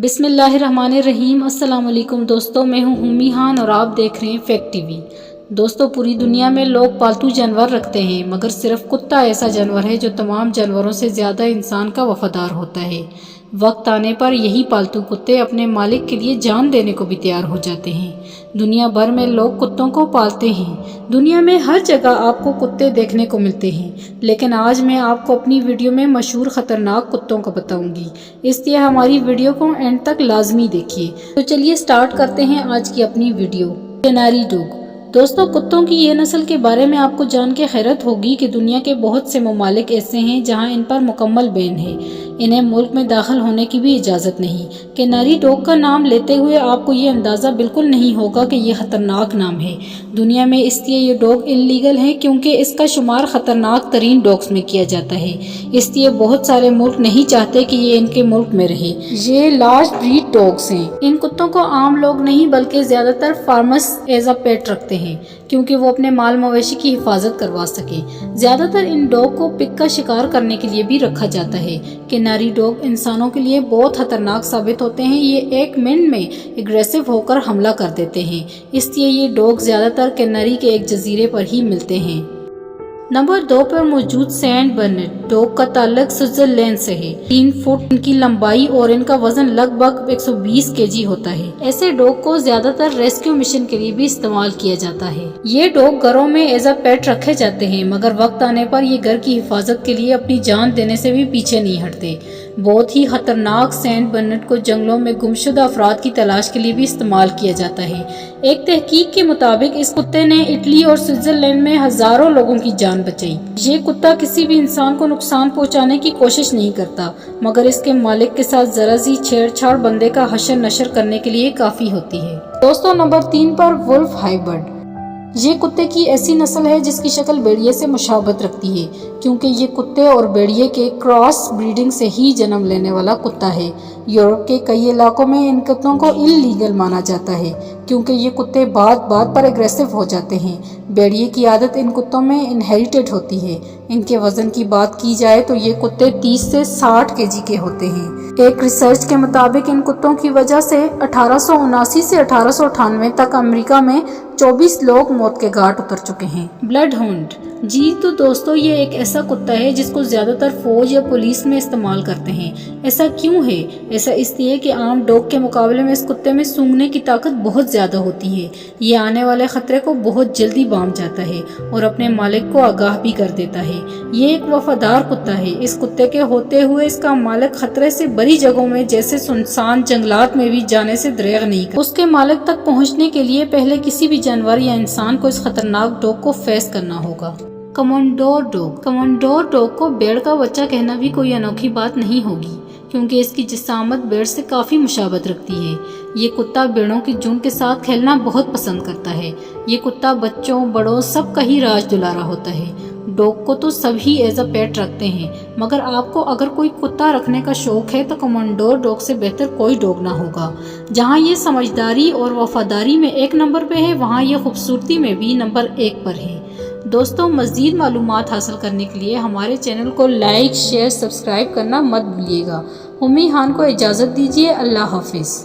بسم اللہ الرحمن الرحیم۔ السلام علیکم دوستو، میں ہوں امی خان اور آپ دیکھ رہے ہیں فیکٹ ٹی وی۔ دوستو، پوری دنیا میں لوگ پالتو جانور رکھتے ہیں، مگر صرف کتا ایسا جانور ہے جو تمام جانوروں سے زیادہ انسان کا وفادار ہوتا ہے۔ وقت آنے پر یہی پالتو کتے اپنے مالک کے لیے جان دینے کو بھی تیار ہو جاتے ہیں۔ دنیا بھر میں لوگ کتوں کو پالتے ہیں۔ دنیا میں ہر جگہ آپ کو کتے دیکھنے کو ملتے ہیں، لیکن آج میں آپ کو اپنی ویڈیو میں مشہور خطرناک کتوں کا بتاؤں گی، اس لیے ہماری ویڈیو کو اینڈ تک لازمی دیکھیے۔ تو چلیے سٹارٹ کرتے ہیں آج کی اپنی ویڈیو۔ کیناری ڈاگ۔ دوستو، کتوں کی یہ نسل کے بارے میں آپ کو جان کے حیرت ہوگی کہ دنیا کے بہت سے ممالک ایسے ہیں جہاں ان پر مکمل بین ہے، انہیں ملک میں داخل ہونے کی بھی اجازت نہیں۔ کیناری ڈاگ کا نام لیتے ہوئے آپ کو یہ اندازہ بالکل نہیں ہوگا کہ یہ خطرناک نام ہے۔ دنیا میں اس لیے یہ ڈاگ انلیگل ہے کیونکہ اس کا شمار خطرناک ترین ڈاگز میں کیا جاتا ہے، اس لیے بہت سارے ملک نہیں چاہتے کہ یہ ان کے ملک میں رہے۔ یہ لارج بریڈ ڈاگز ہیں۔ ان کتوں کو عام لوگ نہیں بلکہ زیادہ تر فارمرز ایز اے پیٹ رکھتے ہیں کیونکہ وہ اپنے مال مویشی کی حفاظت کروا سکیں۔ زیادہ تر ان ڈاگ کو پگ کا شکار کرنے کے لیے بھی رکھا جاتا ہے۔ کیناری ڈاگ انسانوں کے لیے بہت خطرناک ثابت ہوتے ہیں، یہ ایک منٹ میں اگریسو ہو کر حملہ کر دیتے ہیں، اس لیے یہ ڈاگ زیادہ تر کیناری کے ایک جزیرے پر ہی ملتے ہیں۔ نمبر 2 پر موجود سینٹ برنارڈ ڈاگ کا تعلق سوئٹزرلینڈ سے ہے۔ 3 فٹ ان کی لمبائی اور ان کا وزن لگ بھگ 120 kg ہوتا ہے۔ ایسے ڈاگ کو زیادہ تر ریسکیو مشن کے لیے بھی استعمال کیا جاتا ہے۔ یہ ڈاگ گھروں میں ایز اے پیٹ رکھے جاتے ہیں، مگر وقت آنے پر یہ گھر کی حفاظت کے لیے اپنی جان دینے سے بھی پیچھے نہیں ہٹتے۔ بہت ہی خطرناک سینٹ برنارڈ کو جنگلوں میں گمشدہ افراد کی تلاش کے لیے بھی استعمال کیا جاتا ہے۔ ایک تحقیق کے مطابق اس کتے نے اٹلی اور سوئٹزرلینڈ میں ہزاروں لوگوں کی جان بچائی۔ یہ کتا کسی بھی انسان کو نقصان پہنچانے کی کوشش نہیں کرتا، مگر اس کے مالک کے ساتھ ذرا سی چھیڑ چھاڑ بندے کا حشر نشر کرنے کے لیے کافی ہوتی ہے۔ دوستو، نمبر 3 پر ولف ہائبرڈ۔ یہ کتے کی ایسی نسل ہے جس کی شکل بھیڑیے سے مشابہت رکھتی ہے، کیونکہ یہ کتے اور بھیڑیے کے کراس بریڈنگ سے ہی جنم لینے والا کتا ہے۔ یورپ کے کئی علاقوں میں ان کتوں کو انلیگل مانا جاتا ہے کیونکہ یہ کتے بات بات پر اگریسو ہو جاتے ہیں۔ بھیڑیے کی عادت ان کتوں میں انہیریٹڈ ہوتی ہے۔ ان کے وزن کی بات کی جائے تو یہ کتے 30 سے 60 kg کے ہوتے ہیں۔ ایک ریسرچ کے مطابق ان کتوں کی وجہ سے 1879 سے 1898 تک امریکہ میں 24 لوگ موت کے گھاٹ اتر چکے ہیں۔ بلڈ ہونڈ۔ جی تو دوستو، یہ ایک ایسا کتا ہے جس کو زیادہ تر فوج یا پولیس میں استعمال کرتے ہیں۔ ایسا کیوں ہے؟ ایسا اس لیے کہ عام ڈاگ کے مقابلے میں اس کتے میں سونگھنے کی طاقت بہت زیادہ ہوتی ہے۔ یہ آنے والے خطرے کو بہت جلدی بھانپ جاتا ہے اور اپنے مالک کو آگاہ بھی کر دیتا ہے۔ یہ ایک وفادار کتا ہے۔ اس کتے کے ہوتے ہوئے اس کا مالک خطرے سے بری جگہوں میں جیسے سنسان جنگلات میں بھی جانے سے دریغ نہیں کرتا۔ اس کے مالک تک پہنچنے کے لیے پہلے کسی بھی جانور یا انسان کو اس خطرناک ڈاگ کو فیس کرنا ہوگا۔ کمانڈور ڈاگ۔ کمانڈور ڈاگ کو بھیڑ کا بچہ کہنا بھی کوئی انوکھی بات نہیں ہوگی کیونکہ اس کی جسامت بھیڑ سے کافی مشابہت رکھتی ہے۔ یہ کتا بھیڑوں کی جھنڈ کے ساتھ کھیلنا بہت پسند کرتا ہے۔ یہ کتا بچوں بڑوں سب کا ہی راج دلارا ہوتا ہے۔ ڈاگ کو تو سب ہی ایز اے پیٹ رکھتے ہیں، مگر آپ کو اگر کوئی کتا رکھنے کا شوق ہے تو کمانڈور ڈاگ سے بہتر کوئی ڈاگ نہ ہوگا۔ جہاں یہ سمجھداری اور وفاداری میں 1 نمبر پہ ہے، وہاں یہ خوبصورتی میں بھی نمبر 1 پر ہے۔ دوستو، مزید معلومات حاصل کرنے کے لیے ہمارے چینل کو لائک، شیئر، سبسکرائب کرنا مت بھولیے گا۔ امی خان کو اجازت دیجیے۔ اللہ حافظ۔